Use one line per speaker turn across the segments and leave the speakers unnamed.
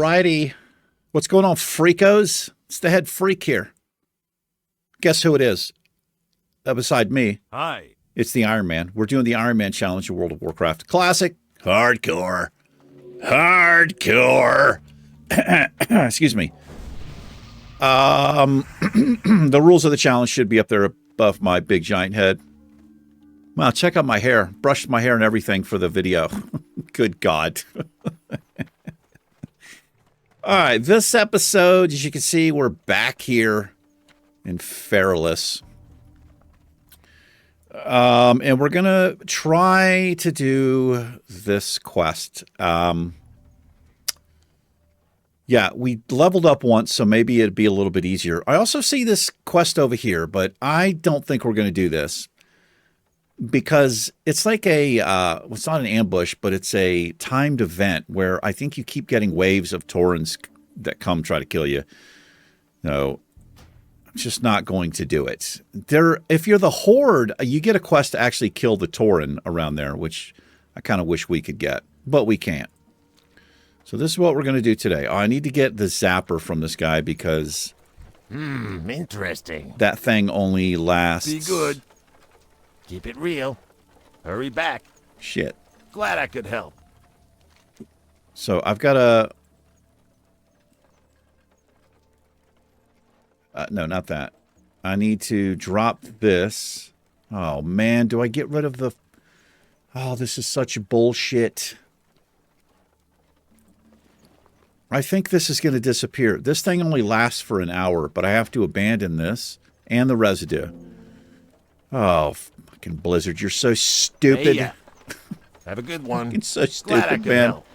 Alrighty. What's going on, freakos? It's the head freak here. Guess who it is? Beside me.
Hi.
It's the Iron Man. We're doing the Iron Man challenge in World of Warcraft. Classic. Hardcore. Hardcore. Excuse me. The rules of the challenge should be up there above my big giant head. Wow, check out my hair. Brushed my hair and everything for the video. Good God. All right, this episode, as you can see, we're back here in Feralas. And we're going to try to do this quest. Yeah, we leveled up once, so maybe it'd be a little bit easier. I also see this quest over here, but I don't think we're going to do this. Because it's like a, it's not an ambush, but it's a timed event where I think you keep getting waves of Taurens that come try to kill you. No, I'm just not going to do it. If you're the Horde, you get a quest to actually kill the Tauren around there, which I kind of wish we could get, but we can't. So this is what we're going to do today. I need to get the zapper from this guy because...
interesting.
That thing only lasts...
Be good. Keep it real. Hurry back.
Shit.
Glad I could help.
So I've got a... no, not that. I need to drop this. Oh, man. Do I get rid of the... Oh, this is such bullshit. I think this is going to disappear. This thing only lasts for an hour, but I have to abandon this and the residue. Oh, fucking Blizzard, you're so stupid.
Hey, have a good one.
Fucking so stupid, man.
Help.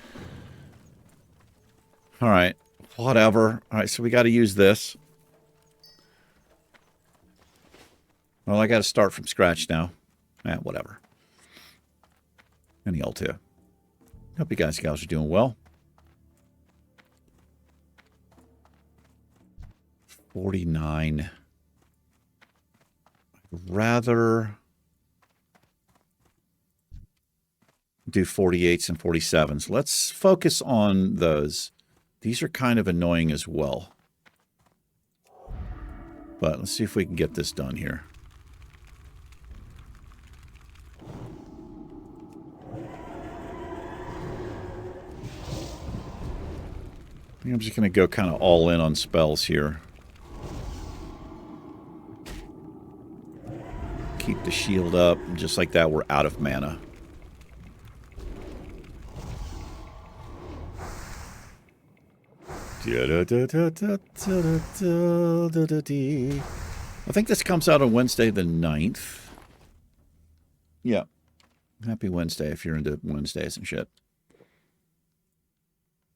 All right, whatever. All right, so we got to use this. Well, I got to start from scratch now. Whatever. Any old two. Hope you guys and gals are doing well. 49. I'd rather do 48s and 47s. Let's focus on those. These are kind of annoying as well. But let's see if we can get this done here. I think I'm just going to go kind of all in on spells here. Keep the shield up. Just like that, we're out of mana. I think this comes out on Wednesday the 9th. Yeah. Happy Wednesday if you're into Wednesdays and shit.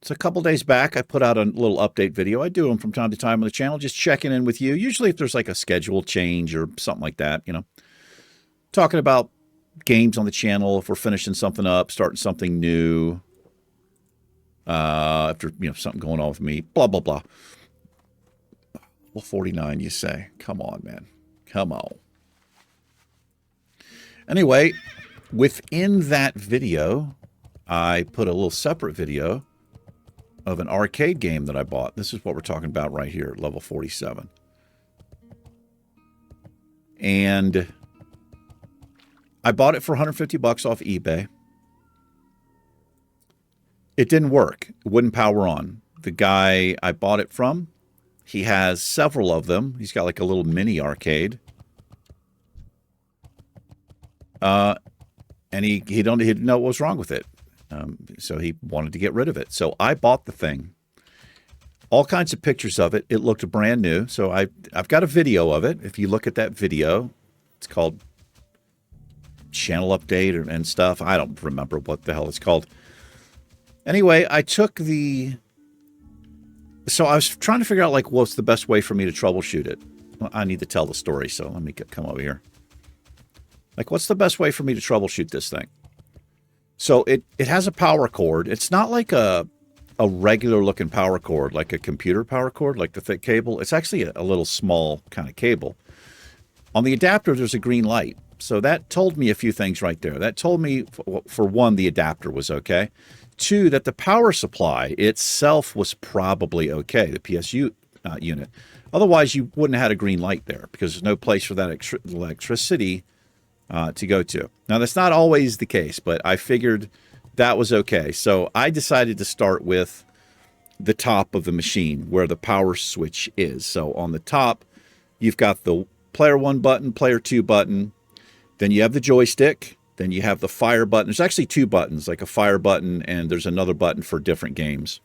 So a couple days back, I put out a little update video. I do them from time to time on the channel, just checking in with you. Usually if there's like a schedule change or something like that, you know. Talking about games on the channel, if we're finishing something up, starting something new. After, you know, something going on with me, blah, blah, blah. Well, 49, you say. Come on, man. Come on. Anyway, within that video, I put a little separate video of an arcade game that I bought. This is what we're talking about right here, level 47. And I bought it for 150 bucks off eBay. It didn't work. It wouldn't power on. The guy I bought it from, he has several of them. He's got like a little mini arcade. And he didn't know what was wrong with it. So he wanted to get rid of it. So I bought the thing. All kinds of pictures of it. It looked brand new. So I've got a video of it. If you look at that video, it's called Channel Update and stuff. I don't remember what the hell it's called. Anyway, I took the... So I was trying to figure out, like, what's the best way for me to troubleshoot it. Well, I need to tell the story, so let me come over here. Like, what's the best way for me to troubleshoot this thing? So it has a power cord. It's not like a regular-looking power cord, like a computer power cord, like the thick cable. It's actually a little small kind of cable. On the adapter, there's a green light. So that told me a few things right there. That told me, for one, the adapter was okay. Two, that the power supply itself was probably okay, the PSU unit. Otherwise, you wouldn't have had a green light there because there's no place for that electricity to go to. Now, that's not always the case, but I figured that was okay. So I decided to start with the top of the machine where the power switch is. So on the top, you've got the player 1 button, player 2 button. Then you have the joystick. Then you have the fire button. There's actually 2 buttons, like a fire button, and there's another button for different games.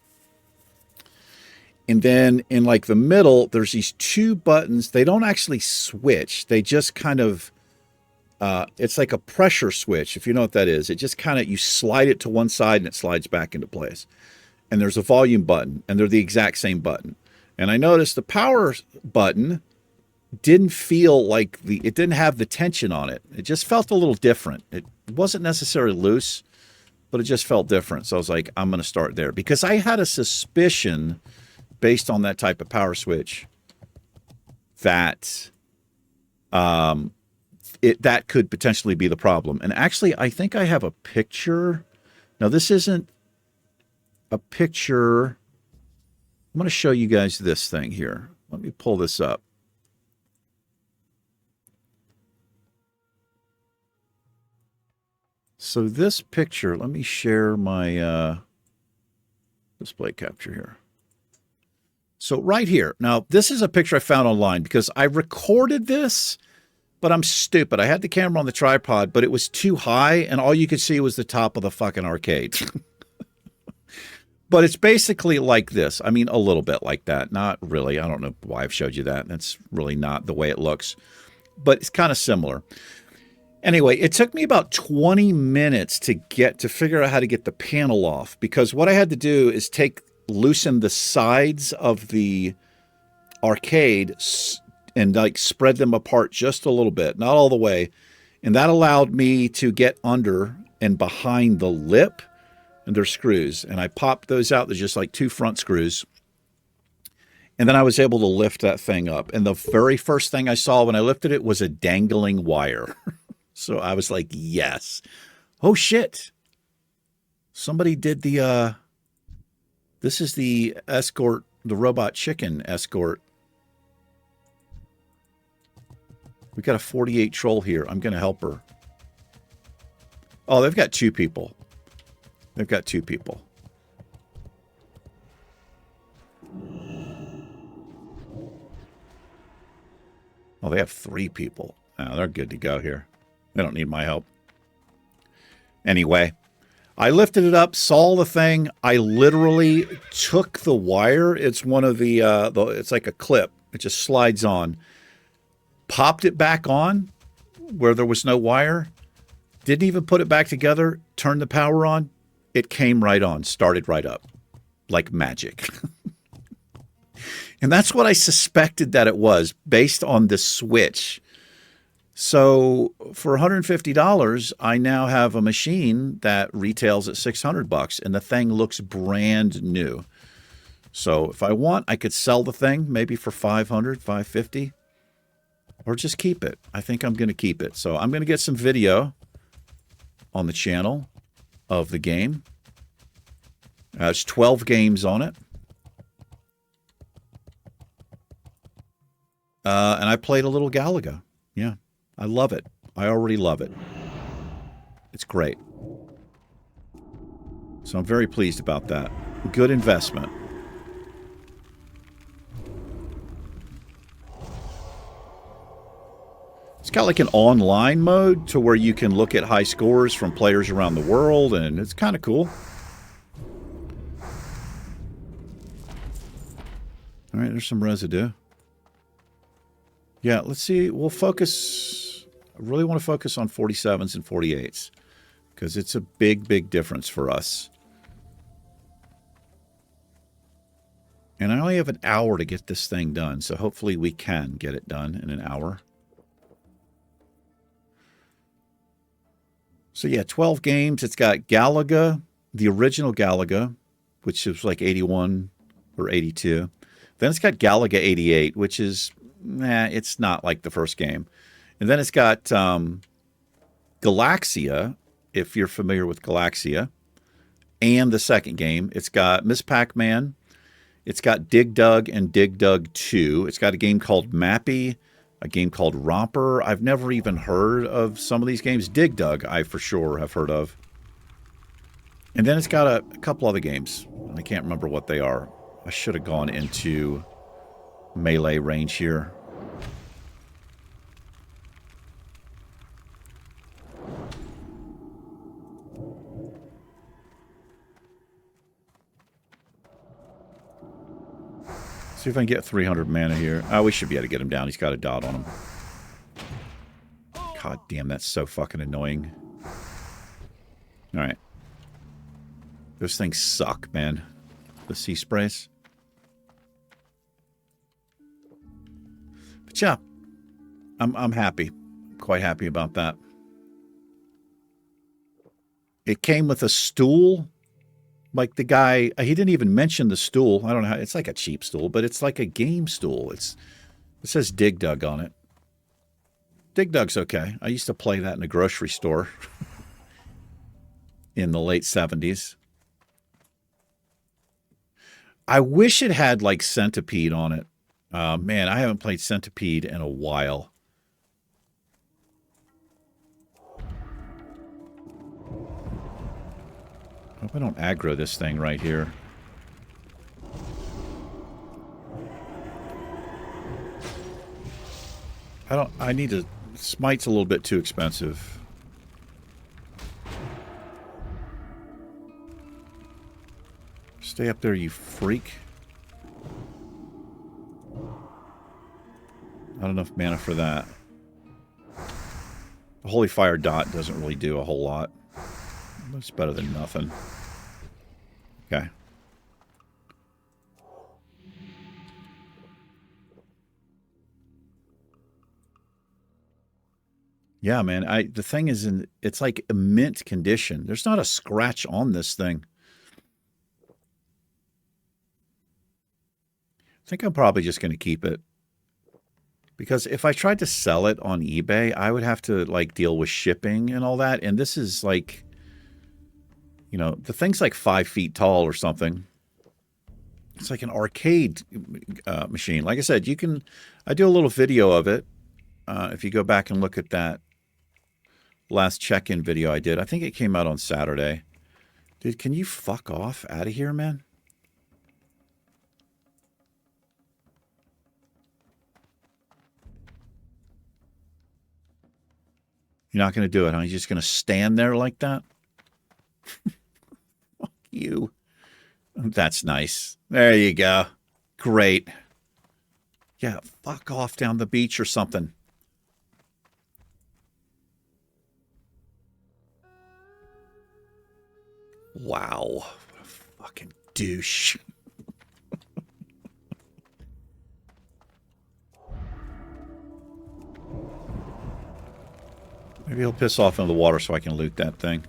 And then in like the middle, there's these 2 buttons. They don't actually switch. They just kind of, it's like a pressure switch, if you know what that is. It just kind of, you slide it to one side and it slides back into place. And there's a volume button, and they're the exact same button. And I noticed the power button didn't feel like it didn't have the tension on it. It just felt a little different. It wasn't necessarily loose, but it just felt different. So I was like, I'm going to start there because I had a suspicion based on that type of power switch that that could potentially be the problem. And actually, I think I have a picture. Now, this isn't a picture. I'm going to show you guys this thing here. Let me pull this up. So this picture, let me share my display capture here. So right here. Now, this is a picture I found online because I recorded this, but I'm stupid. I had the camera on the tripod, but it was too high, and all you could see was the top of the fucking arcade. But it's basically like this. I mean, a little bit like that. Not really. I don't know why I've showed you that. That's really not the way it looks. But it's kind of similar. Anyway, it took me about 20 minutes to figure out how to get the panel off. Because what I had to do is loosen the sides of the arcade and like spread them apart just a little bit. Not all the way. And that allowed me to get under and behind the lip. And they're screws. And I popped those out. There's just like 2 front screws. And then I was able to lift that thing up. And the very first thing I saw when I lifted it was a dangling wire. So I was like, yes. Oh, shit. Somebody did this is the escort, the robot chicken escort. We got a 48 troll here. I'm going to help her. Oh, they've got 2 people. They've got 2 people. Oh, they have 3 people. Oh, they're good to go here. They don't need my help. Anyway, I lifted it up, saw the thing. I literally took the wire. It's one of it's like a clip. It just slides on. Popped it back on where there was no wire. Didn't even put it back together. Turned the power on. It came right on, started right up, like magic. And that's what I suspected that it was, based on the switch. So for $150, I now have a machine that retails at $600, and the thing looks brand new. So if I want, I could sell the thing maybe for $500, $550, or just keep it. I think I'm going to keep it. So I'm going to get some video on the channel of the game. It's 12 games on it. And I played a little Galaga. Yeah, I love it. I already love it. It's great. So I'm very pleased about that. Good investment. It's got like an online mode to where you can look at high scores from players around the world, and it's kind of cool. All right, there's some residue. Yeah, let's see. We'll focus. I really want to focus on 47s and 48s because it's a big, big difference for us. And I only have an hour to get this thing done, so hopefully we can get it done in an hour. So yeah, 12 games. It's got Galaga, the original Galaga, which is like 81 or 82. Then it's got Galaga 88, which is, it's not like the first game. And then it's got Galaxia, if you're familiar with Galaxia. and the second game. It's got Miss Pac-Man. It's got Dig Dug and Dig Dug 2. It's got a game called Mappy, a game called Romper. I've never even heard of some of these games. Dig Dug, I for sure have heard of. And then it's got a couple other games. I can't remember what they are. I should have gone into melee range here. See if I can get 300 mana here. Oh, we should be able to get him down. He's got a dot on him. God damn, that's so fucking annoying. Alright. Those things suck, man. The sea sprays. But yeah, I'm happy. Quite happy about that. It came with a stool. Like the guy, he didn't even mention the stool. I don't know how, it's like a cheap stool, but it's like a game stool. It says Dig Dug on it. Dig Dug's okay. I used to play that in a grocery store in the late 70s. I wish it had like Centipede on it. Man, I haven't played Centipede in a while. I hope I don't aggro this thing right here. I need to... Smite's a little bit too expensive. Stay up there, you freak. Not enough mana for that. The Holy Fire Dot doesn't really do a whole lot. That's better than nothing. Okay. Yeah, man. The thing is it's like a mint condition. There's not a scratch on this thing. I think I'm probably just going to keep it. Because if I tried to sell it on eBay, I would have to like deal with shipping and all that. And this is like, you know, the thing's like 5 feet tall or something. It's like an arcade machine. Like I said, I do a little video of it. If you go back and look at that last check-in video I did, I think it came out on Saturday. Dude, can you fuck off out of here, man? You're not going to do it, huh? You're just going to stand there like that? Fuck you. That's nice. There you go. Great. Yeah, fuck off down the beach or something. Wow. What a fucking douche. Maybe he'll piss off into the water so I can loot that thing.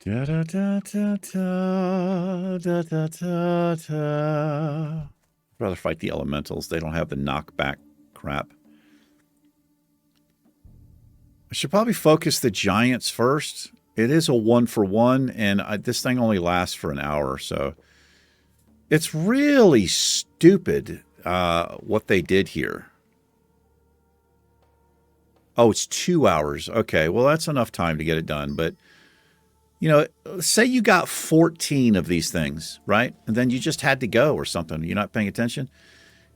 Da da da da da da da da da. I'd rather fight the elementals. They don't have the knockback crap. I should probably focus the giants first. It is a 1-for-1, and this thing only lasts for an hour or so. It's really stupid what they did here. Oh, it's 2 hours. Okay, well, that's enough time to get it done, but... You know, say you got 14 of these things, right? And then you just had to go or something. You're not paying attention.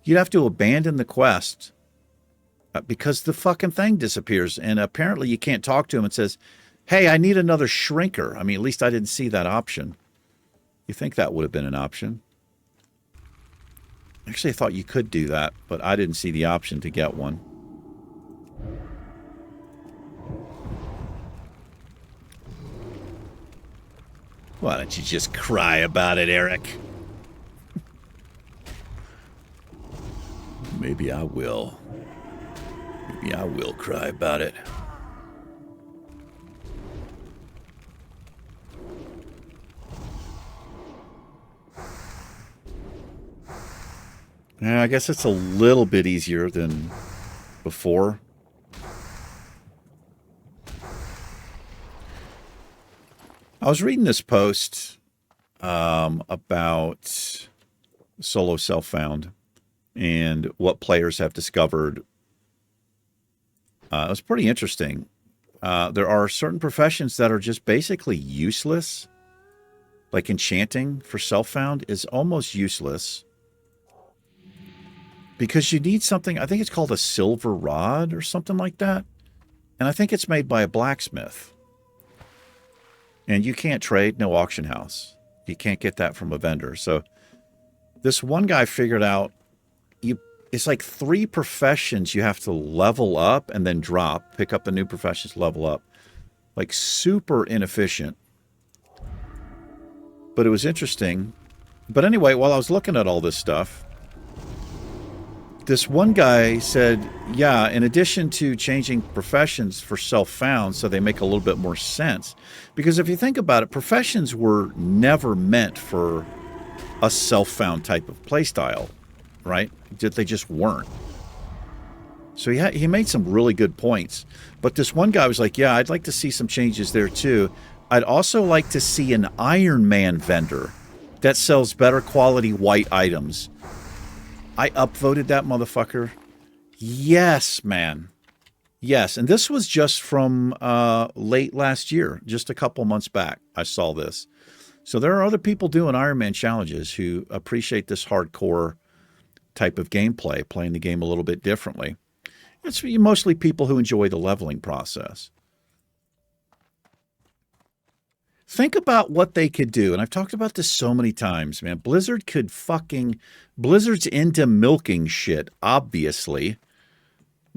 You'd have to abandon the quest because the fucking thing disappears. And apparently you can't talk to him and says, hey, I need another shrinker. I mean, at least I didn't see that option. You think that would have been an option? Actually, I thought you could do that, but I didn't see the option to get one. Why don't you just cry about it, Eric? Maybe I will. Maybe I will cry about it. Yeah, I guess it's a little bit easier than before. I was reading this post about solo self-found and what players have discovered. It was pretty interesting. There are certain professions that are just basically useless. Like enchanting for self-found is almost useless. Because you need something, I think it's called a silver rod or something like that. And I think it's made by a blacksmith. And you can't trade, no auction house. You can't get that from a vendor. So this one guy figured out it's like 3 professions you have to level up and then drop, pick up the new professions, level up. Like super inefficient. But it was interesting. But anyway, while I was looking at all this stuff, this one guy said, yeah, in addition to changing professions for self-found so they make a little bit more sense. Because if you think about it, professions were never meant for a self-found type of playstyle, right? They just weren't. So he made some really good points. But this one guy was like, yeah, I'd like to see some changes there too. I'd also like to see an Iron Man vendor that sells better quality white items. I upvoted that motherfucker. Yes, man. Yes, and this was just from late last year, just a couple months back. I saw this. So there are other people doing Ironman challenges who appreciate this hardcore type of gameplay, playing the game a little bit differently. It's mostly people who enjoy the leveling process. Think about what they could do. And I've talked about this so many times, man. Blizzard's into milking shit, obviously.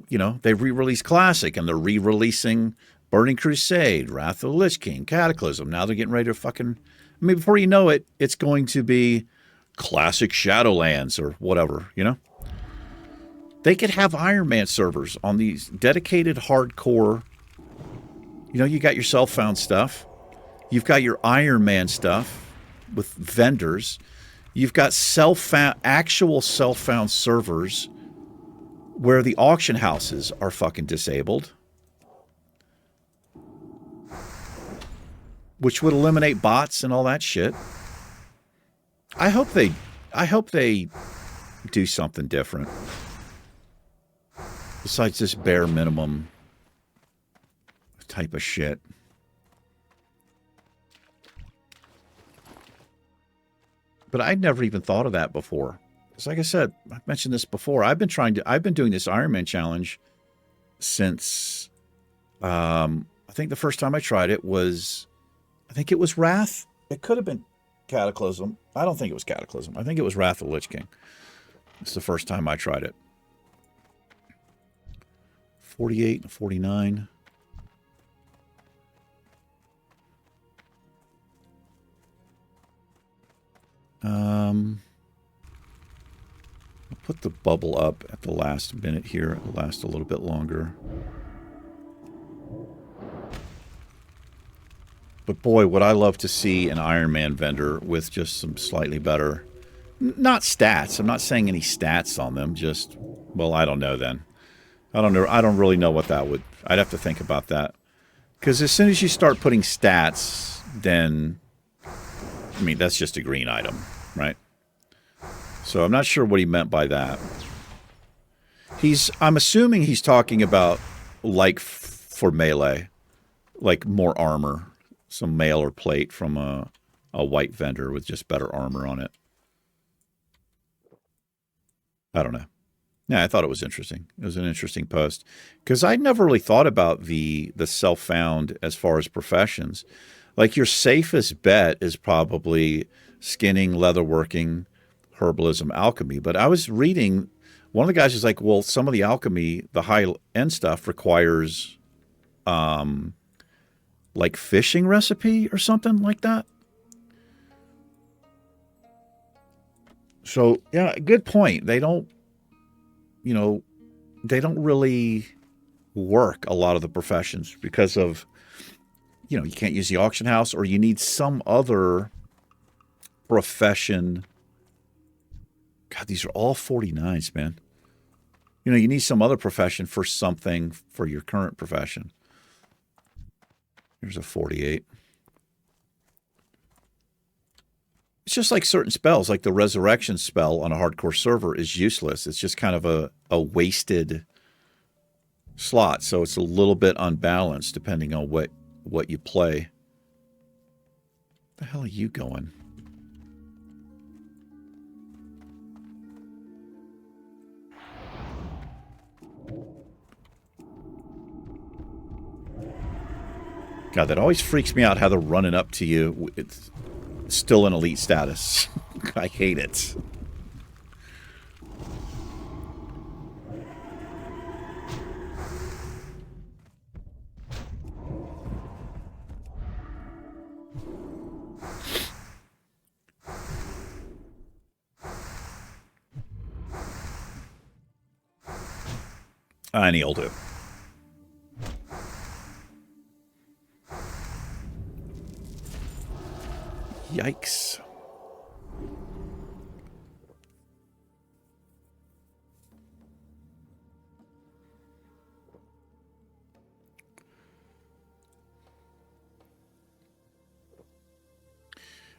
You know, they re-released Classic, and they're re-releasing Burning Crusade, Wrath of the Lich King, Cataclysm. Now they're getting ready to fucking... I mean, before you know it, it's going to be Classic Shadowlands or whatever, you know? They could have Iron Man servers on these dedicated hardcore... You know, you got your self-found stuff. You've got your Iron Man stuff with vendors. You've got actual self-found servers where the auction houses are fucking disabled, which would eliminate bots and all that shit. I hope they do something different besides this bare minimum type of shit. But I'd never even thought of that before. Because like I said, I've mentioned this before. I've been doing this Ironman challenge since, I think the first time I tried it was, I think it was Wrath. It could have been Cataclysm. I don't think it was Cataclysm. I think it was Wrath of the Lich King. It's the first time I tried it. 48 and 49. I'll put the bubble up at the last minute here. It'll last a little bit longer. But boy, would I love to see an Iron Man vendor with just some slightly better, not stats. I'm not saying any stats on them. Just, well, I don't know then. I don't know. I don't really know what that would. I'd have to think about that. Because as soon as you start putting stats, then, I mean, that's just a green item, right? So I'm not sure what he meant by that. I'm assuming he's talking about, like, for melee, like more armor, some mail or plate from a white vendor with just better armor on it. I don't know. Yeah, I thought it was interesting. It was an interesting post. Because I'd never really thought about the self-found as far as professions. Like, your safest bet is probably skinning, leatherworking, herbalism, alchemy. But I was reading, one of the guys was like, well, some of the alchemy, the high-end stuff requires, like, fishing recipe or something like that. So, yeah, good point. They don't, you know, they don't really work a lot of the professions because of, you know, you can't use the auction house or you need some other profession. God, these are all 49s, man. You know, you need some other profession for something for your current profession. Here's a 48. It's just like certain spells, like the resurrection spell on a hardcore server is useless. It's just kind of a wasted slot. So it's a little bit unbalanced depending on what you play. Where the hell are you going? God, that always freaks me out how they're running up to you. It's still in elite status. I hate it. Any'll do. Yikes.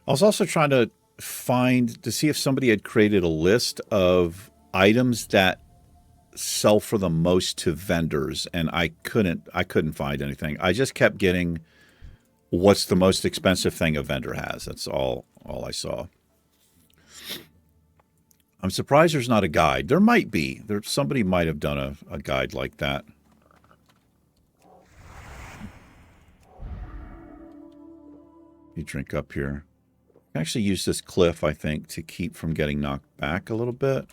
I was also trying to see if somebody had created a list of items that sell for the most to vendors, and I couldn't find anything. I just kept getting what's the most expensive thing a vendor has. That's all I saw. I'm surprised there's not a guide. There might be. Somebody might have done a guide like that. You drink up here. I can actually use this cliff, I think, to keep from getting knocked back a little bit.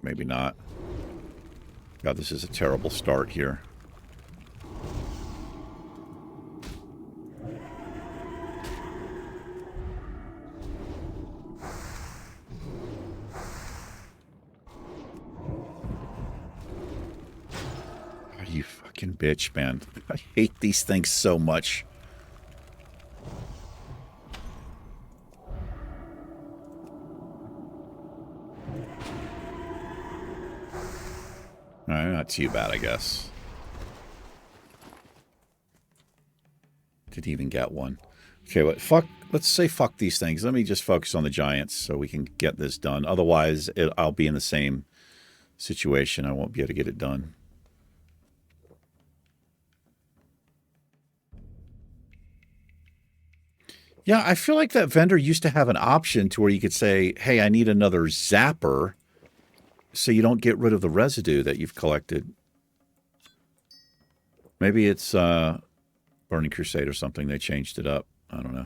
Maybe not. God, this is a terrible start here. God, you fucking bitch, man. I hate these things so much. All right, not too bad, I guess. Did even get one. Okay, let's say fuck these things. Let me just focus on the giants so we can get this done. Otherwise, I'll be in the same situation. I won't be able to get it done. Yeah, I feel like that vendor used to have an option to where you could say, hey, I need another zapper so you don't get rid of the residue that you've collected. Maybe it's Burning Crusade or something. They changed it up. I don't know.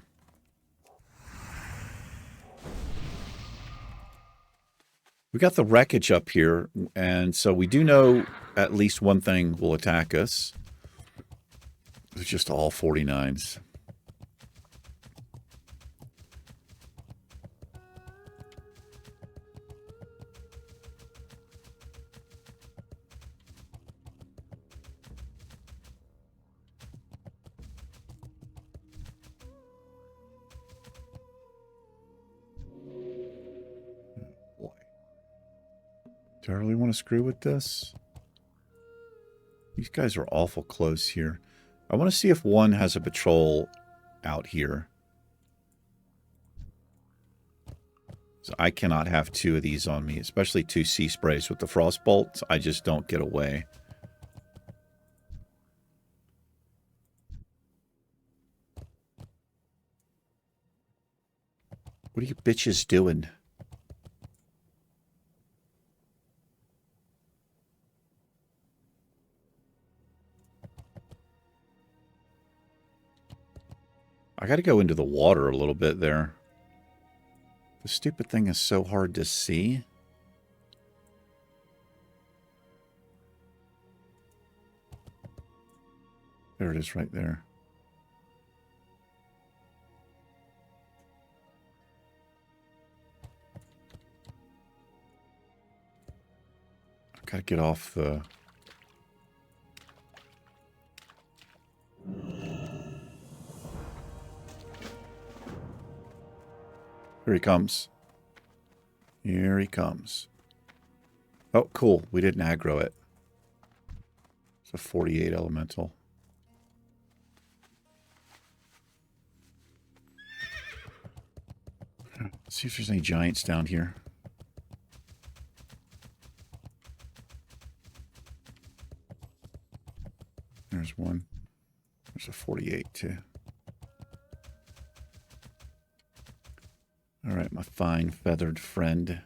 We got the wreckage up here, and so we do know at least one thing will attack us. It's just all 49s. Do I really want to screw with this? These guys are awful close here. I want to see if one has a patrol out here. So I cannot have two of these on me, especially two sea sprays with the frost bolts. I just don't get away. What are you bitches doing? I got to go into the water a little bit there. The stupid thing is so hard to see. There it is right there. get off the... Here he comes. Here he comes. Oh, cool. We didn't aggro it. It's a 48 elemental. Let's see if there's any giants down here. There's one. There's a 48 too. All right, my fine feathered friend.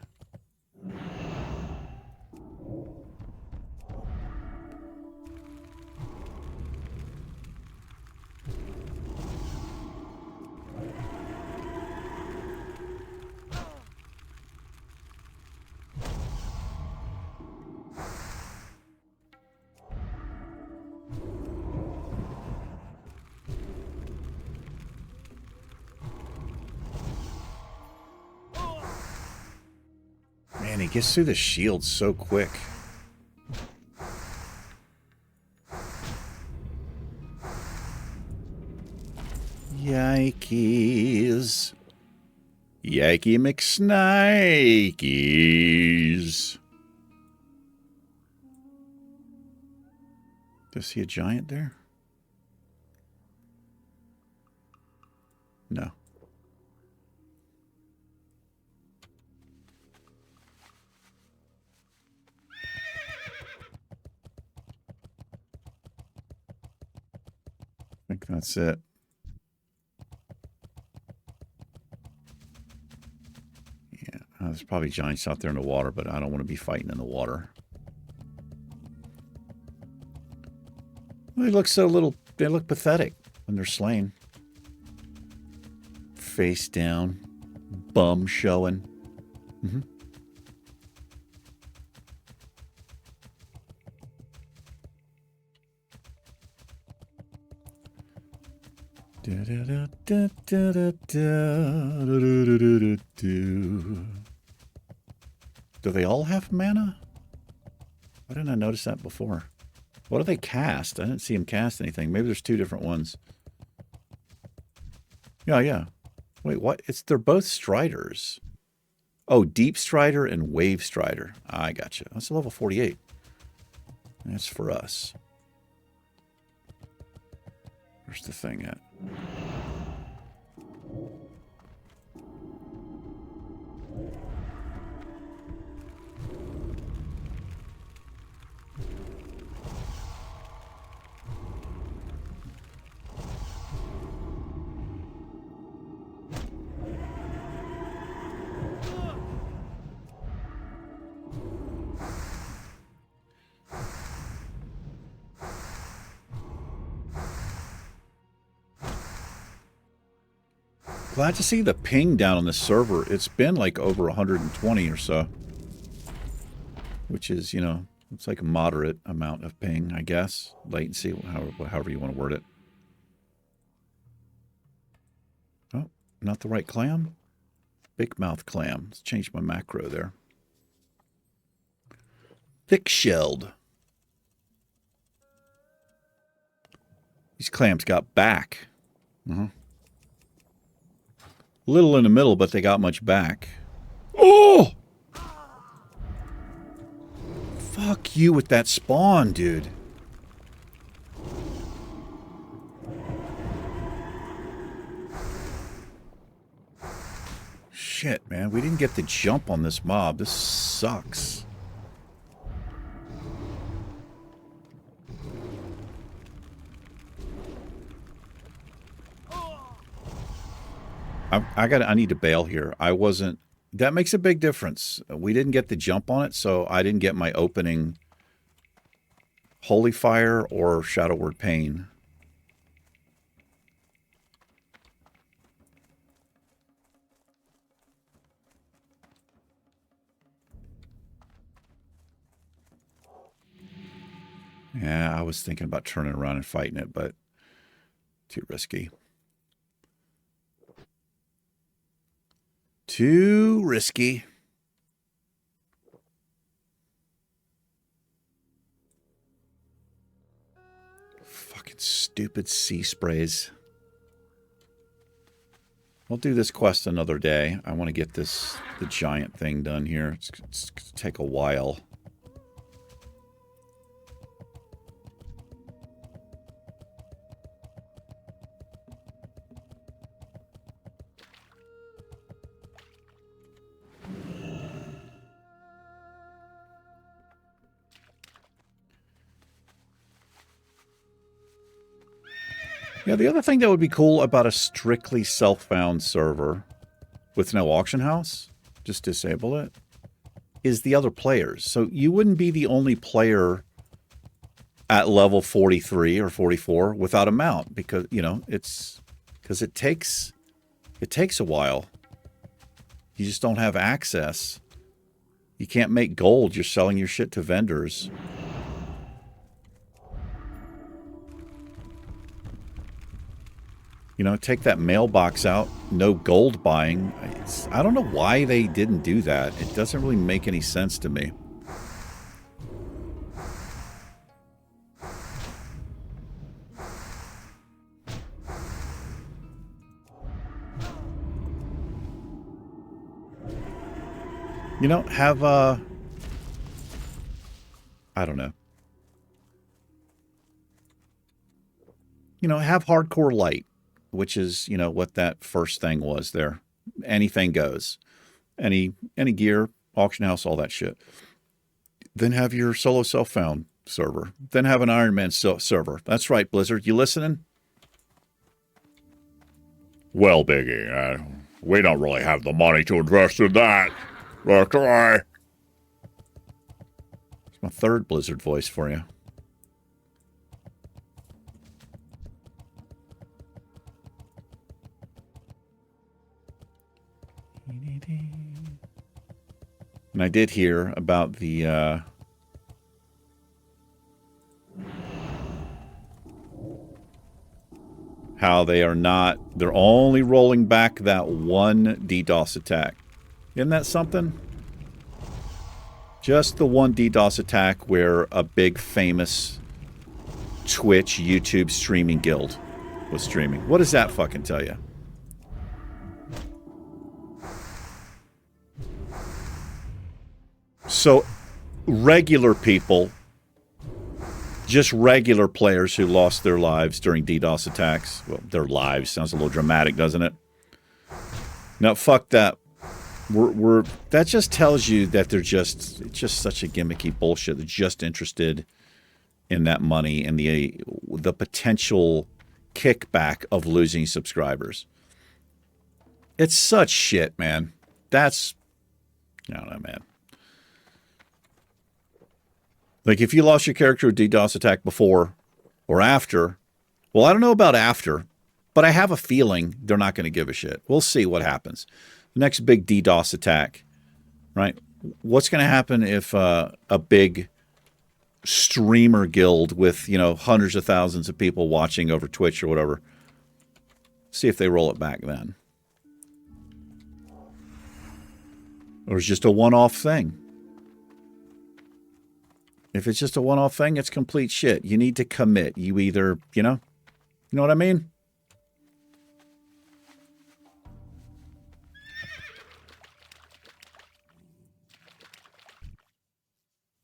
Man, he gets through the shield so quick. Yikes. Yikey McSnikes. Do I see a giant there? No. I think that's it. Yeah, there's probably giants out there in the water, but I don't want to be fighting in the water. They look so little, they look pathetic when they're slain. Face down, bum showing. Mm-hmm. Do they all have mana? Why didn't I notice that before? What do they cast? I didn't see them cast anything. Maybe there's two different ones. Yeah. Wait, what? They're both Striders. Oh, Deep Strider and Wave Strider. I gotcha. That's a level 48. That's for us. Where's the thing at? Glad to see the ping down on the server. It's been like over 120 or so. Which is, you know, it's like a moderate amount of ping, I guess. Latency, however you want to word it. Oh, not the right clam? Big mouth clam. Let's change my macro there. Thick-shelled. These clams got back. Little in the middle, but they got much back. Oh! Fuck you with that spawn, dude. Shit, man. We didn't get the jump on this mob. This sucks. I need to bail here. I wasn't... That makes a big difference. We didn't get the jump on it, so I didn't get my opening Holy Fire or Shadow Word Pain. Yeah, I was thinking about turning around and fighting it, but too risky. Too risky. Fucking stupid sea sprays. We'll do this quest another day. I want to get the giant thing done here. It's going to take a while. Yeah, the other thing that would be cool about a strictly self-found server with no auction house, just disable it, is the other players. So you wouldn't be the only player at level 43 or 44 without a mount because, you know, because it takes a while. You just don't have access. You can't make gold. You're selling your shit to vendors. You know, take that mailbox out, no gold buying. I don't know why they didn't do that. It doesn't really make any sense to me. You know, have, I don't know. You know, have hardcore light, which is, you know, what that first thing was there. Anything goes. Any gear, auction house, all that shit. Then have your solo self-found server. Then have an Ironman server. That's right, Blizzard. You listening?
Well, Biggie, we don't really have the money to invest in that. That's right.
It's my third Blizzard voice for you. And I did hear about the how they're only rolling back that one DDoS attack. Isn't that something? Just the one DDoS attack where a big famous Twitch, YouTube streaming guild was streaming. What does that fucking tell you? So, regular people, just regular players who lost their lives during DDoS attacks. Well, their lives sounds a little dramatic, doesn't it? Now, fuck that. That just tells you that it's just such a gimmicky bullshit. They're just interested in that money and the potential kickback of losing subscribers. It's such shit, man. I don't know, man. Like, if you lost your character to a DDoS attack before or after, well, I don't know about after, but I have a feeling they're not going to give a shit. We'll see what happens. The next big DDoS attack, right? What's going to happen if a big streamer guild with, you know, hundreds of thousands of people watching over Twitch or whatever, see if they roll it back then. Or it's just a one-off thing. If it's just a one-off thing, it's complete shit. You need to commit. You either, you know what I mean?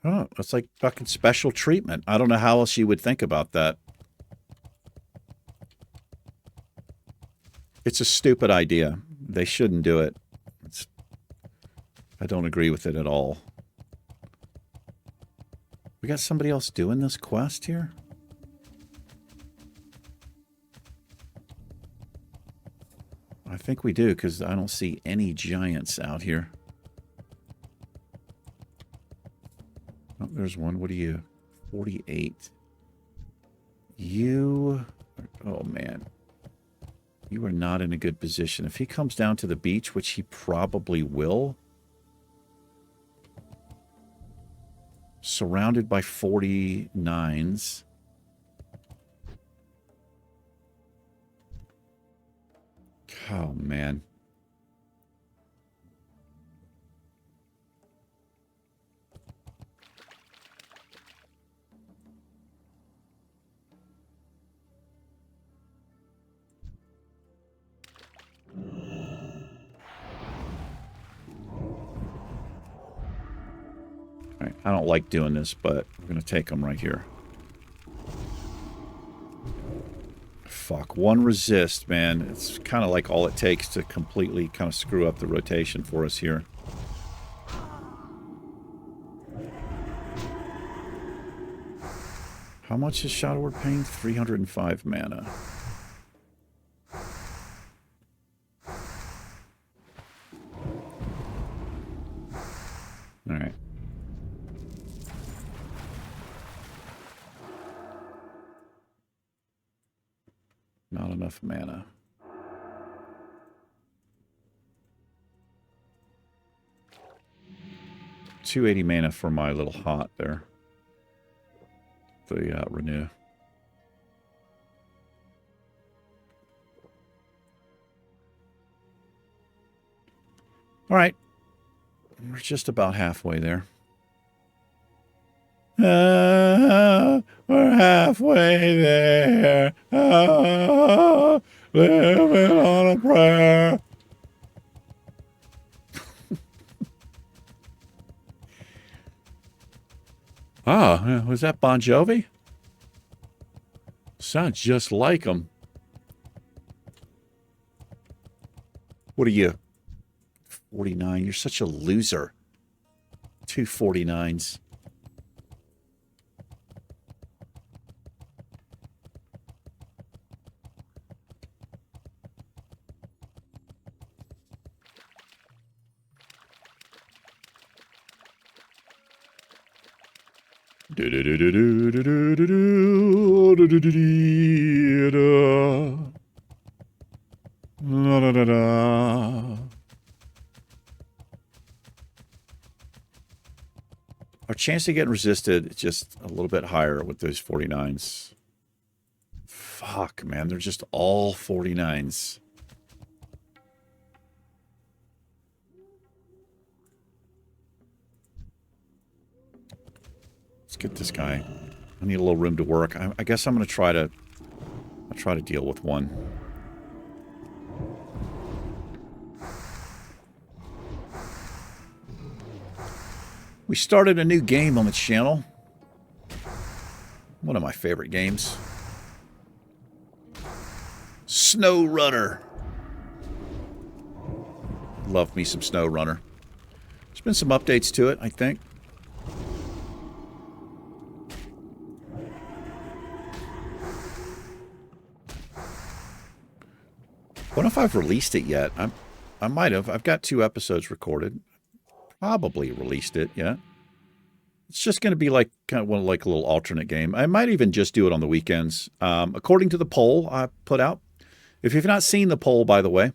Oh, it's like fucking special treatment. I don't know how else you would think about that. It's a stupid idea. They shouldn't do it. I don't agree with it at all. We got somebody else doing this quest here? I think we do, because I don't see any giants out here. Oh, there's one. What are you? 48. You... Oh, man. You are not in a good position. If he comes down to the beach, which he probably will... Surrounded by 49s. Oh, man. I don't like doing this, but we're going to take them right here. Fuck. 1 resist, man. It's kind of like all it takes to completely kind of screw up the rotation for us here. How much is Shadow Word Pain? 305 mana. Alright. Not enough mana. $280 mana for my little hot there. The renew. All right. We're just about halfway there. We're halfway there. Living on a prayer. Was that Bon Jovi? Sounds just like him. What are you? 49. You're such a loser. 2 49s. Our chance of getting resisted is just a little bit higher with those 49s. Fuck, man. They're just all 49s. Let's get this guy. I need a little room to work. I guess I'm going to try to deal with one. We started a new game on the channel. One of my favorite games. Snow Runner. Love me some Snow Runner. There's been some updates to it, I think. I don't know if I've released it yet. I might have. I've got 2 episodes recorded. Probably released it, yeah. It's just going to be like kind of like a little alternate game. I might even just do it on the weekends. According to the poll I put out. If you've not seen the poll, by the way,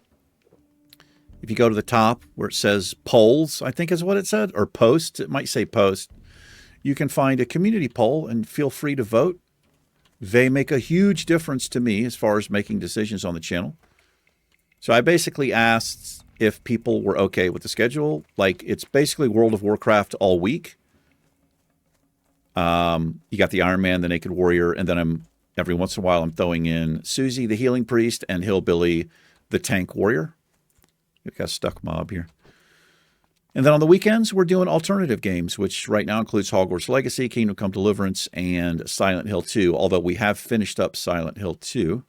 if you go to the top where it says polls, I think is what it said, or posts, it might say post, you can find a community poll and feel free to vote. They make a huge difference to me as far as making decisions on the channel. So I basically asked if people were okay with the schedule. Like, it's basically World of Warcraft all week. You got the Iron Man, the Naked Warrior, and then every once in a while I'm throwing in Susie, the Healing Priest, and Hillbilly, the Tank Warrior. We've got a stuck mob here. And then on the weekends, we're doing alternative games, which right now includes Hogwarts Legacy, Kingdom Come Deliverance, and Silent Hill 2, although we have finished up Silent Hill 2.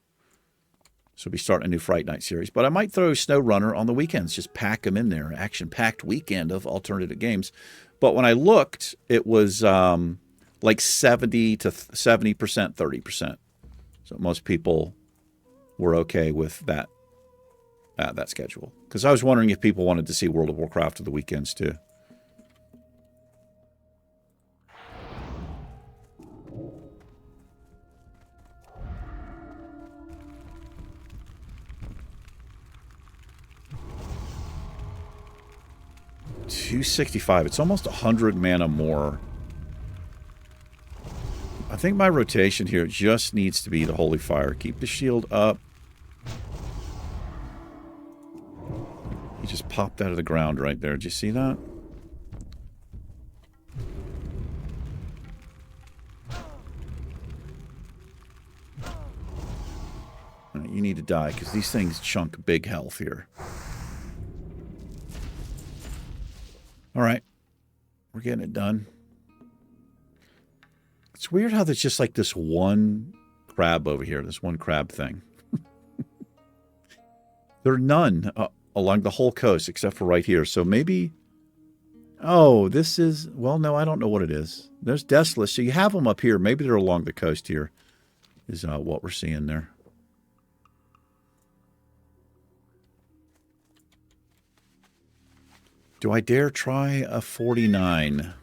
So we'll be starting a new Fright Night series. But I might throw Snow Runner on the weekends. Just pack them in there. Action-packed weekend of alternative games. But when I looked, it was like 70% to 30%. So most people were okay with that schedule. Because I was wondering if people wanted to see World of Warcraft on the weekends too. $265. It's almost 100 mana more. I think my rotation here just needs to be the Holy Fire. Keep the shield up. He just popped out of the ground right there. Did you see that? Right, you need to die because these things chunk big health here. All right. We're getting it done. It's weird how there's just like this one crab over here, this one crab thing. There are none along the whole coast except for right here. So maybe... Oh, this is... Well, no, I don't know what it is. There's Desolate. So you have them up here. Maybe they're along the coast here is what we're seeing there. Do I dare try a 49?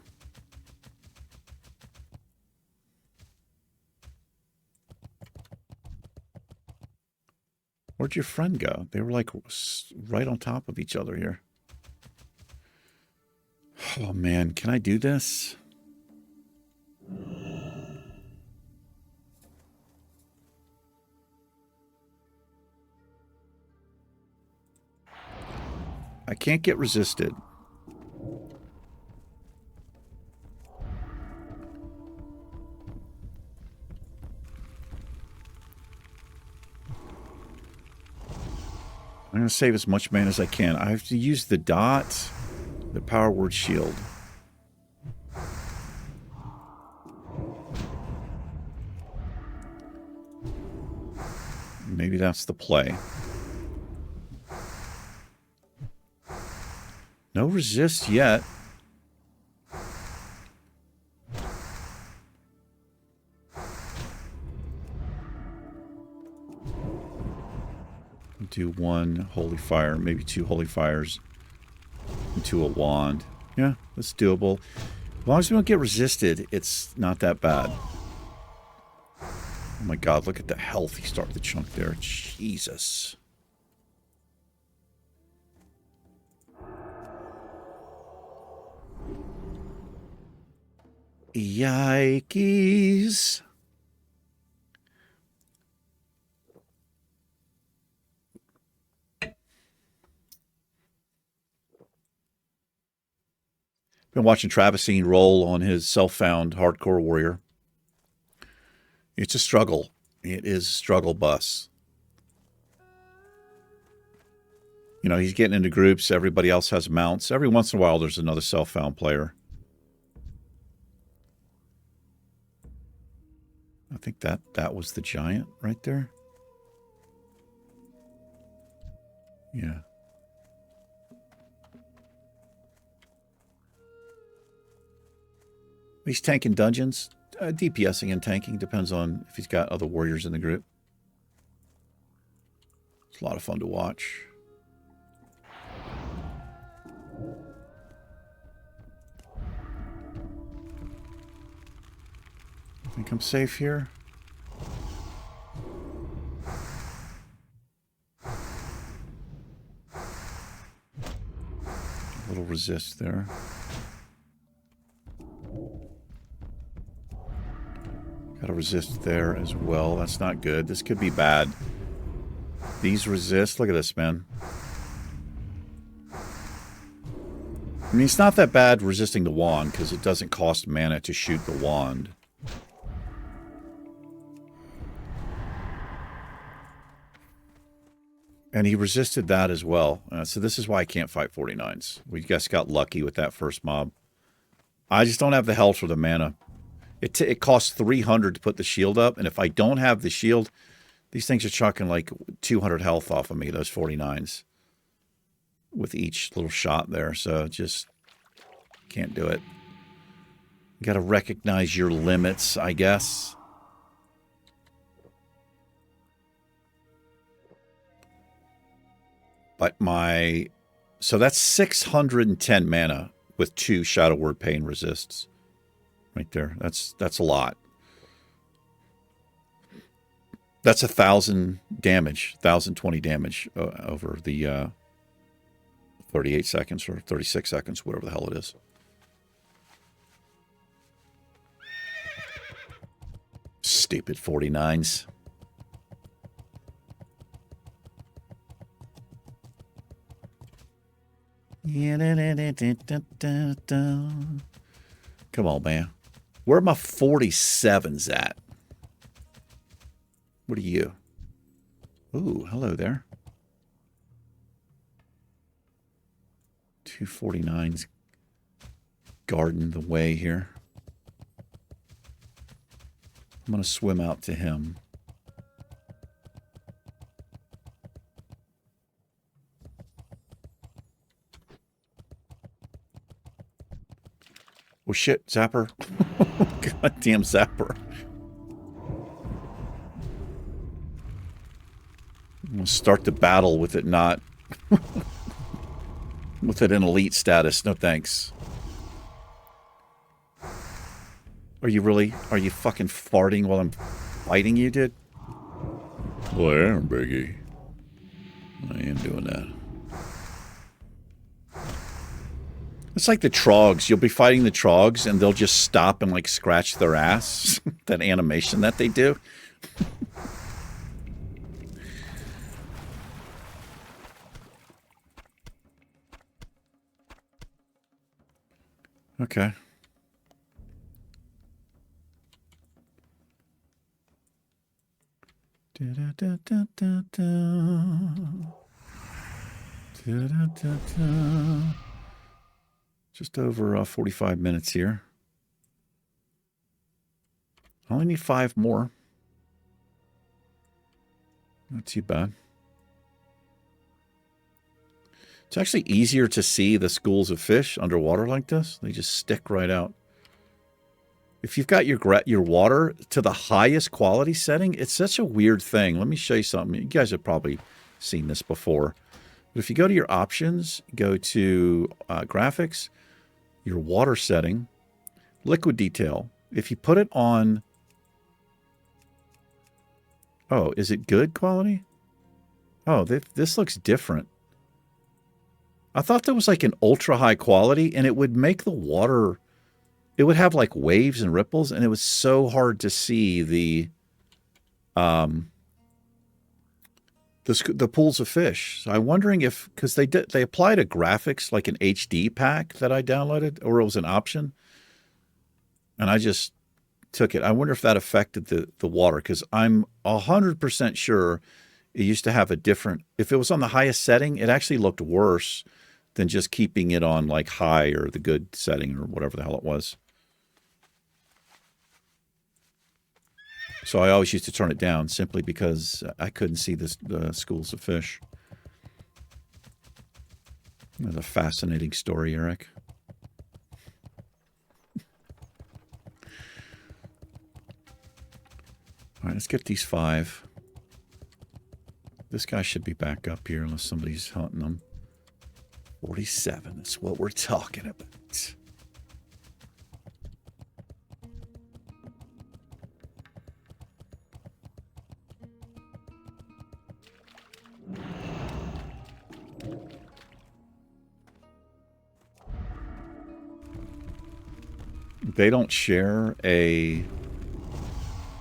Where'd your friend go? They were like right on top of each other here. Oh man, can I do this? I can't get resisted. I'm going to save as much mana as I can. I have to use the dot, the power word shield. Maybe that's the play. No resist yet. Do one holy fire, maybe two holy fires into a wand. Yeah, that's doable. As long as we don't get resisted, it's not that bad. Oh my god, look at the health he started the chunk there. Jesus. Yikes. Been watching Travisine roll on his self-found hardcore warrior. It's a struggle. It is a struggle bus. You know, he's getting into groups. Everybody else has mounts. Every once in a while, there's another self-found player. I think that was the giant right there. Yeah. He's tanking dungeons, DPSing and tanking. Depends on if he's got other warriors in the group. It's a lot of fun to watch. I think I'm safe here. A little resist there. Got to resist there as well. That's not good. This could be bad. These resist. Look at this, man. I mean, it's not that bad resisting the wand because it doesn't cost mana to shoot the wand. And he resisted that as well. So this is why I can't fight 49s. We just got lucky with that first mob. I just don't have the health or the mana. It costs 300 to put the shield up, and if I don't have the shield, these things are chucking like 200 health off of me, those 49s, with each little shot there, so just can't do it. You got to recognize your limits, I guess. But so that's 610 mana with 2 Shadow Word Pain resists. Right there. That's a lot. That's 1,000 damage, 1,020 damage over the 38 seconds or 36 seconds, whatever the hell it is. Stupid 49s. Come on, man. Where are my 47s at? What are you? Ooh, hello there. 249s guarding the way here. I'm going to swim out to him. Oh shit, Zapper. Goddamn Zapper. I'm going to start the battle with it not... with it in elite status. No thanks. Are you fucking farting while I'm fighting you, dude?
Well, I am, Biggie.
I am doing that. It's like the Trogs. You'll be fighting the Trogs, and they'll just stop and, like, scratch their ass. That animation that they do. Okay. Just over 45 minutes here. I only need 5 more. Not too bad. It's actually easier to see the schools of fish underwater like this. They just stick right out. If you've got your water to the highest quality setting, it's such a weird thing. Let me show you something. You guys have probably seen this before. But if you go to your options, go to graphics, your water setting, liquid detail. If you put it on... Oh, is it good quality? Oh, this looks different. I thought that was like an ultra high quality, and it would make the water... It would have like waves and ripples, and it was so hard to see the pools of fish. So I'm wondering if, because they applied a graphics like an HD pack that I downloaded, or it was an option, and I just took it. I wonder if that affected the water, because I'm 100% sure it used to have a different. If it was on the highest setting, it actually looked worse than just keeping it on like high or the good setting or whatever the hell it was. So I always used to turn it down simply because I couldn't see the schools of fish. That's a fascinating story, Eric. All right, let's get these 5. This guy should be back up here unless somebody's hunting them. 47, that's what we're talking about. They don't share a...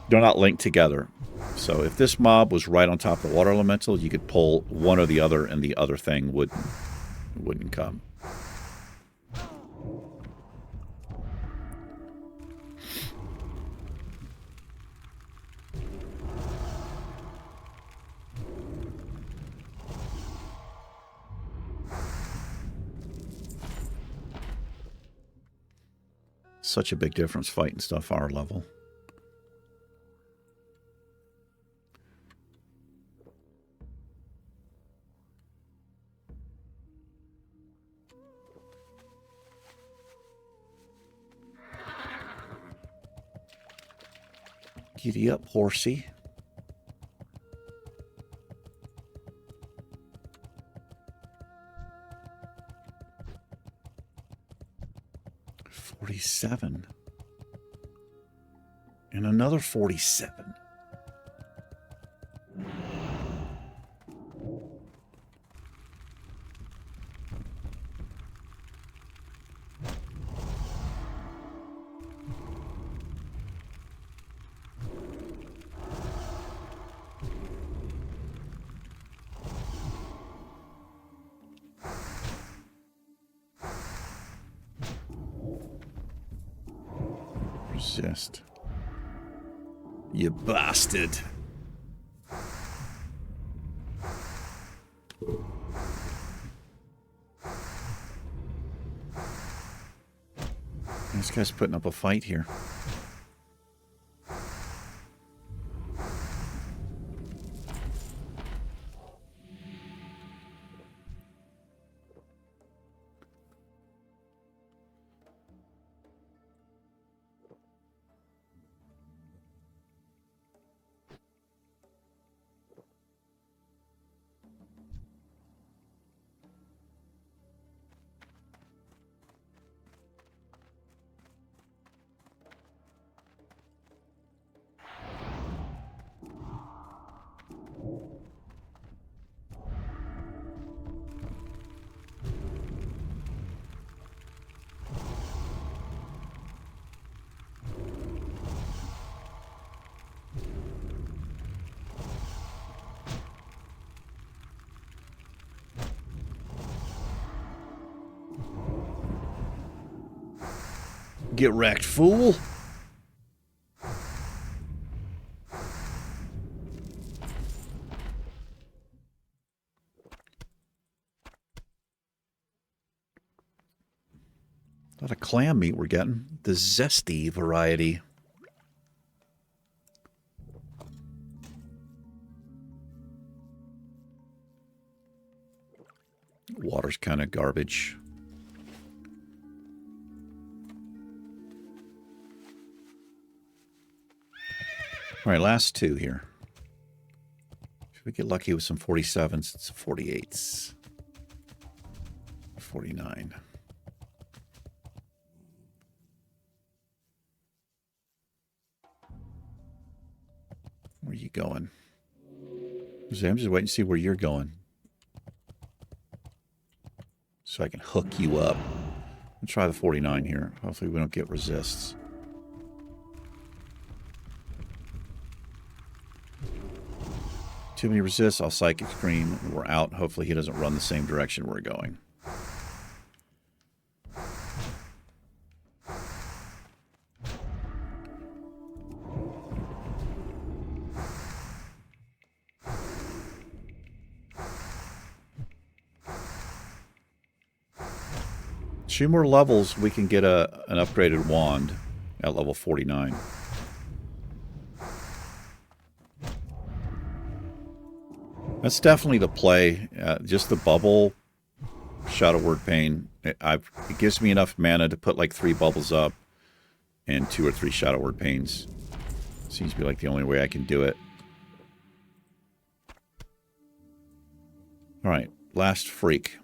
They're not linked together. So if this mob was right on top of the water elemental, you could pull one or the other, and the other thing wouldn't come. Such a big difference fighting stuff our level. Giddy up, horsey. $47. And another $47. Resist. You bastard. This guy's putting up a fight here. Get wrecked, fool. A lot of clam meat we're getting. The zesty variety. Water's kind of garbage. All right, last two here. Should we get lucky with some 47s? It's 48s. 49. Where are you going? I'm just waiting to see where you're going. So I can hook you up. I'll try the 49 here. Hopefully we don't get resists. Too many resists, I'll Psychic Scream. We're out. Hopefully he doesn't run the same direction we're going. Two more levels, we can get an upgraded wand at level 49. That's definitely the play. Just the bubble, Shadow Word Pain. It gives me enough mana to put like 3 bubbles up and 2 or 3 Shadow Word Pains. Seems to be like the only way I can do it. All right, last freak.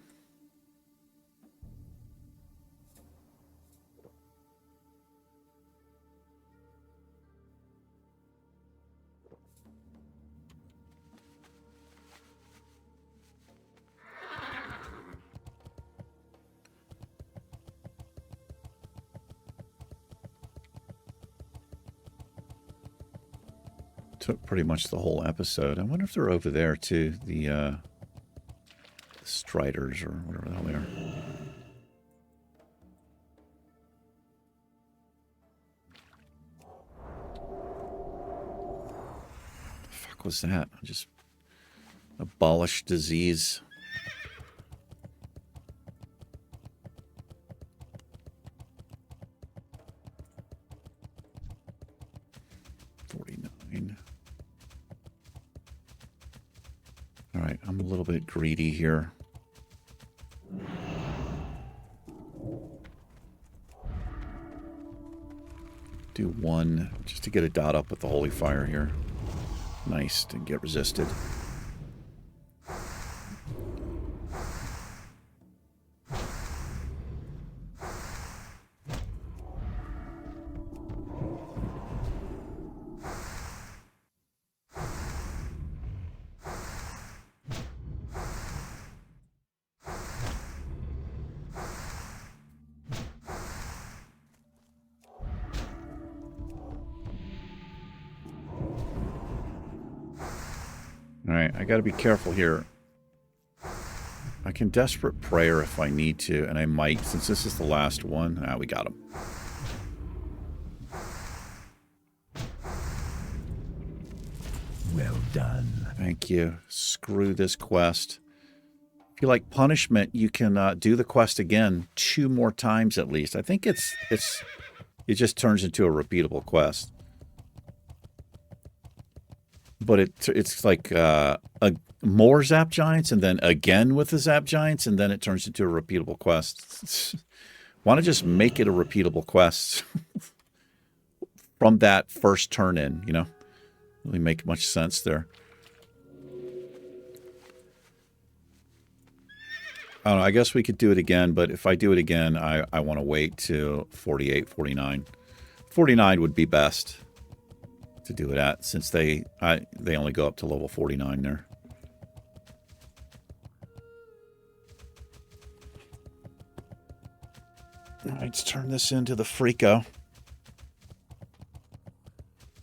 Took pretty much the whole episode. I wonder if they're over there too, the Striders or whatever the hell they are. The fuck was that? I just abolished disease. All right, I'm a little bit greedy here. Do 1 just to get a dot up with the Holy Fire here. Nice to get resisted. Alright, I gotta be careful here. I can Desperate Prayer if I need to, and I might, since this is the last one. Ah, we got him.
Well done.
Thank you. Screw this quest. If you like punishment, you can do the quest again 2 more times at least. I think it just turns into a repeatable quest. But it's like more Zap Giants, and then again with the Zap Giants, and then it turns into a repeatable quest. Why not just make it a repeatable quest from that first turn in, you know? Really make much sense there. I don't know, I guess we could do it again, but if I do it again, I want to wait to 48, 49. 49 would be best to do it at, since they only go up to level 49 there. All right, let's turn this into the Freako.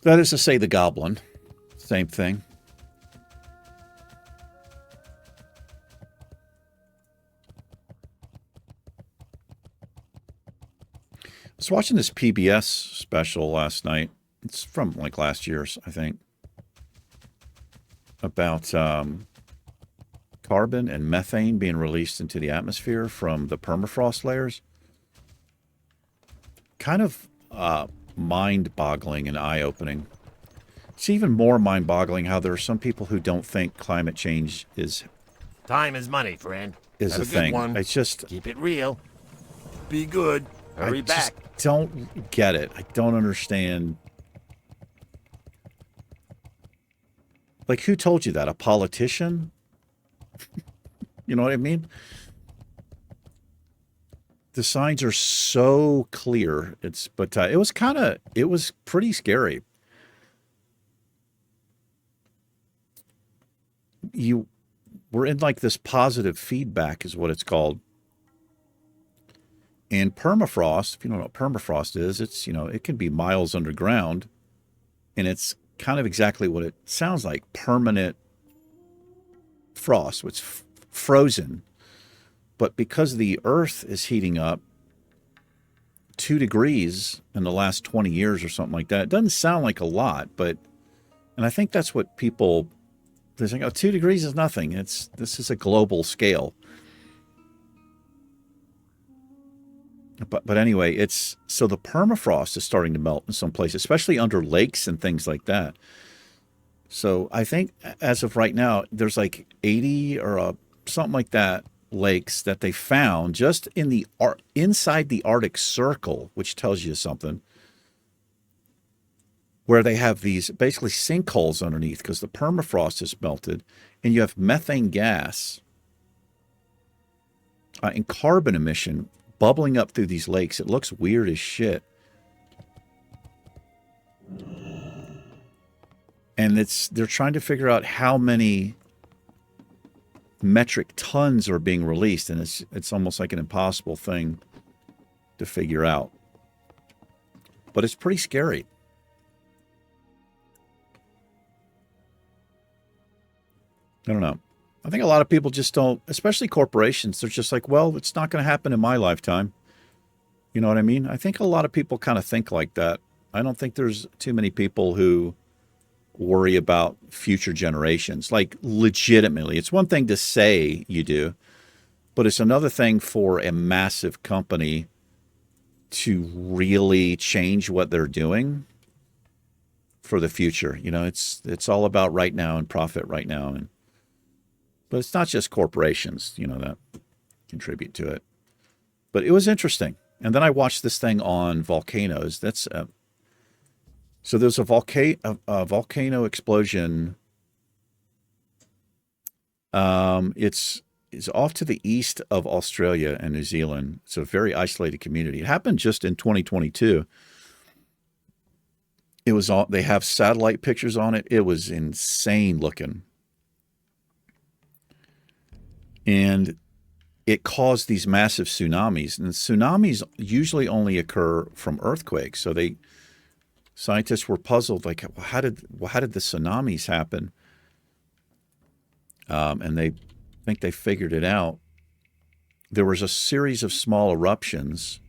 That is to say the Goblin. Same thing. was watching this PBS special last night. It's from like last year's, I think, about carbon and methane being released into the atmosphere from the permafrost layers. Kind of mind-boggling and eye-opening. It's even more mind-boggling how there are some people who don't think climate change is
Time is money, friend.
a
Have a good
thing.
one.
It's just
Keep it real. Be good. Hurry
I
back.
just don't get it. I don't understand. Like, who told you that? A politician? You know what I mean? The signs are so clear. But it was pretty scary. We're in like this positive feedback is what it's called. And permafrost, if you don't know what permafrost is, it's, it can be miles underground, and it's kind of exactly what it sounds like, permanent frost. It's frozen. But because the Earth is heating up 2 degrees in the last 20 years or something like that, it doesn't sound like a lot, and I think that's what people, they're saying, 2 degrees is nothing. This is a global scale. But anyway, so the permafrost is starting to melt in some places, especially under lakes and things like that. So I think as of right now, there's like 80 or something like that lakes that they found just in inside the Arctic Circle, which tells you something, where they have these basically sinkholes underneath because the permafrost is melted, and you have methane gas and carbon emission bubbling up through these lakes. It looks weird as shit. And they're trying to figure out how many metric tons are being released, and it's almost like an impossible thing to figure out. But it's pretty scary. I don't know. I think a lot of people just don't, especially corporations, they're just like, well, it's not going to happen in my lifetime. You know what I mean? I think a lot of people kind of think like that. I don't think there's too many people who worry about future generations. Like, legitimately. It's one thing to say you do, but it's another thing for a massive company to really change what they're doing for the future. It's all about right now and profit right now. But it's not just corporations, that contribute to it. But it was interesting. And then I watched this thing on volcanoes. So there's a volcano explosion. It's off to the east of Australia and New Zealand. It's a very isolated community. It happened just in 2022. They have satellite pictures on it. It was insane looking. And it caused these massive tsunamis. And tsunamis usually only occur from earthquakes. So scientists were puzzled, like, how did the tsunamis happen? And they think they figured it out. There was a series of small eruptions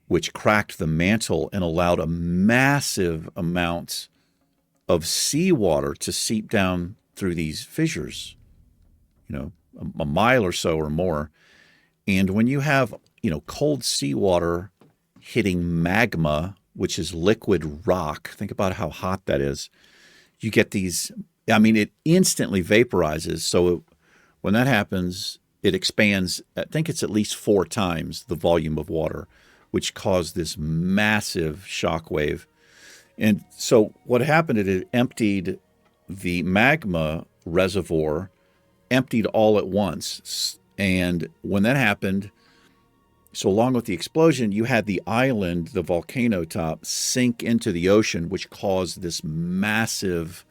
which cracked the mantle and allowed a massive amount of seawater to seep down through these fissures. A mile or so or more. And when you have, cold seawater hitting magma, which is liquid rock, think about how hot that is. You get these, it instantly vaporizes. So when that happens, it expands, I think it's at least 4 times the volume of water, which caused this massive shock wave. And so what happened, it emptied the magma reservoir, emptied all at once. And when that happened, so along with the explosion, you had the island, the volcano top, sink into the ocean, which caused this massive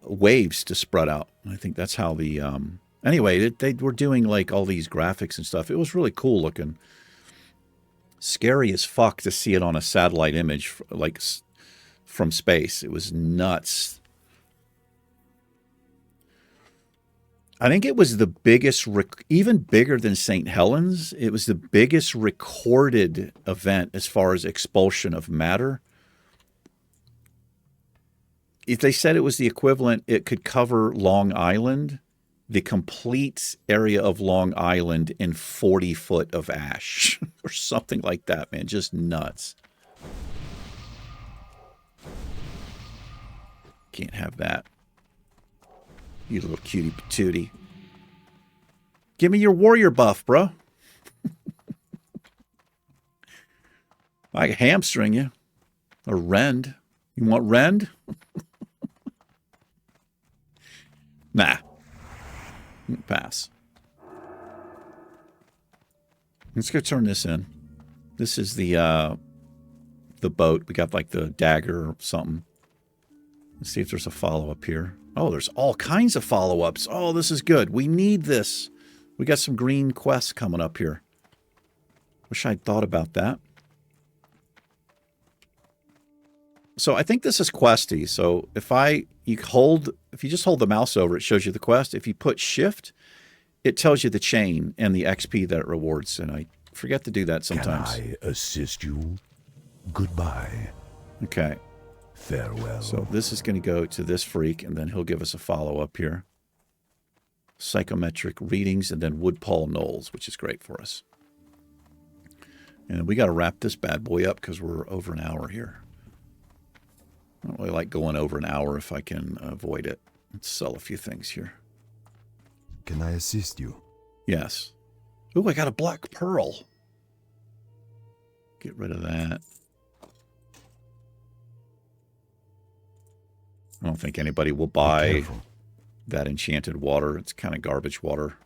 waves to spread out. And I think that's how anyway, they were doing like all these graphics and stuff. It was really cool looking. Scary as fuck to see it on a satellite image, like from space. It was nuts. I think it was the biggest, even bigger than St. Helens. It was the biggest recorded event as far as expulsion of matter. If they said it was the equivalent, it could cover Long Island, the complete area of Long Island in 40 foot of ash or something like that, man. Just nuts. Can't have that. You little cutie patootie. Give me your warrior buff, bro. I can hamstring you. Or rend. You want rend? Nah. Pass. Let's go turn this in. This is the boat. We got like the dagger or something. Let's see if there's a follow-up here. Oh, there's all kinds of follow-ups. Oh, this is good. We need this. We got some green quests coming up here. Wish I'd thought about that. So I think this is Questie. So if you just hold the mouse over, it shows you the quest. If you put shift, it tells you the chain and the XP that it rewards. And I forget to do that sometimes.
Can I assist you? Goodbye.
Okay.
Farewell.
So this is going to go to this freak, and then he'll give us a follow-up here. Psychometric readings, and then Woodpall Knolls, which is great for us. And we got to wrap this bad boy up because we're over an hour here. I don't really like going over an hour if I can avoid it. Let's sell a few things here.
Can I assist you?
Yes. Ooh, I got a black pearl. Get rid of that. I don't think anybody will buy that enchanted water. It's kind of garbage water.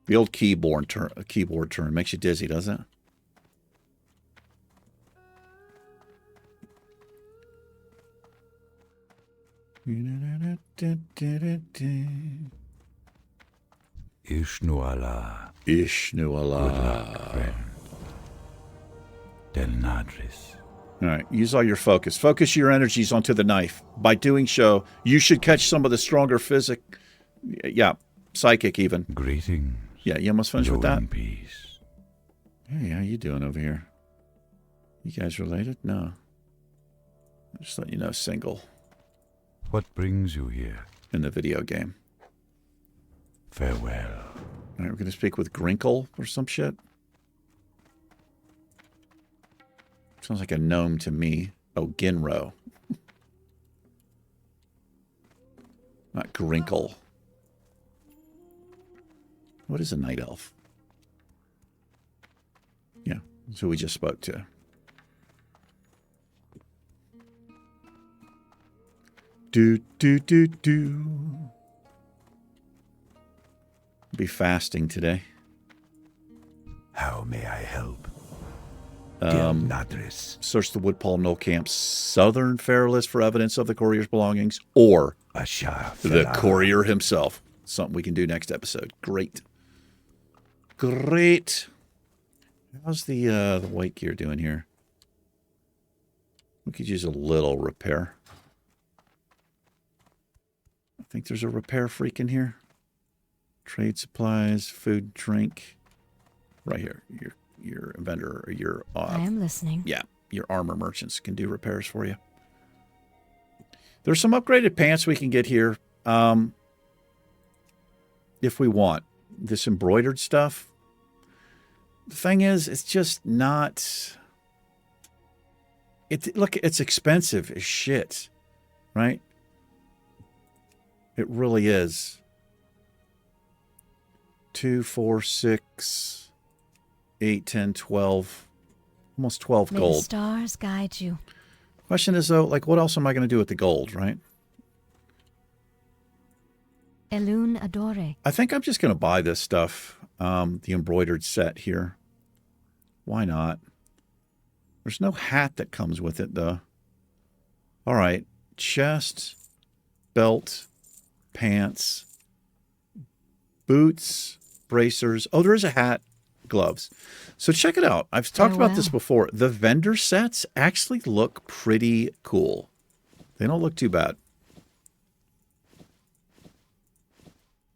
The old keyboard turn makes you dizzy, doesn't it?
Ishnuala.
Ishnuala.
Del Nadris.
All right, use all your focus. Focus your energies onto the knife. By doing so, you should catch some of the stronger psychic even.
Greetings.
Yeah, you almost finished with that?
In peace.
Hey, how you doing over here? You guys related? No. I'll just let you know, single.
What brings you here?
In the video game.
Farewell.
All right, we're going to speak with Grinkle or some shit. Sounds like a gnome to me. Oh, Ginro. Not Grinkle. What is a night elf? Yeah, that's who we just spoke to. Do. Be fasting today.
How may I help? Nadris.
Search the Woodpall Knoll Camp's southern Feralas for evidence of the courier's belongings, or the courier himself. Something we can do next episode. Great. How's the white gear doing here? We could use a little repair. I think there's a repair freak in here. Trade supplies, food, drink. Right here. Your vendor or your...
I am listening.
Yeah, your armor merchants can do repairs for you. There's some upgraded pants we can get here if we want. This embroidered stuff. The thing is, it's just not... Look, it's expensive as shit, right? It really is. 2, 4, 6, 8, 10, 12, almost 12
May
gold.
the stars guide you.
Question is, though, like, what else am I going to do with the gold, right?
Elun Adore.
I think I'm just going to buy this stuff, the embroidered set here. Why not? There's no hat that comes with it, though. All right. Chest, belt, pants, boots, bracers. Oh, there is a hat, gloves. So check it out. I've talked about this before. The vendor sets actually look pretty cool. They don't look too bad.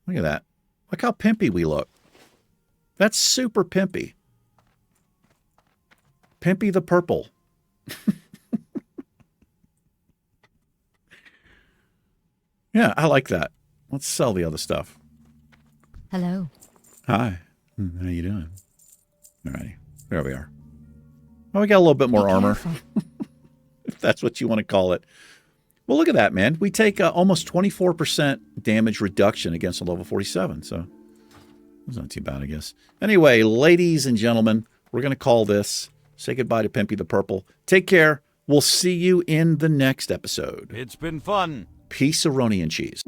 Look at that. Look how pimpy we look. That's super pimpy. Pimpy the purple. Yeah, I like that. Let's sell the other stuff.
Hello.
Hi. How you doing? All righty. There we are. Well, we got a little bit more
Be
armor,
careful.
if that's what you want to call it. Well, look at that, man. We take almost 24% damage reduction against a level 47, so that's not too bad, I guess. Anyway, ladies and gentlemen, we're going to call this. Say goodbye to Pimpy the Purple. Take care. We'll see you in the next episode.
It's been fun.
Peace-a-roni and cheese.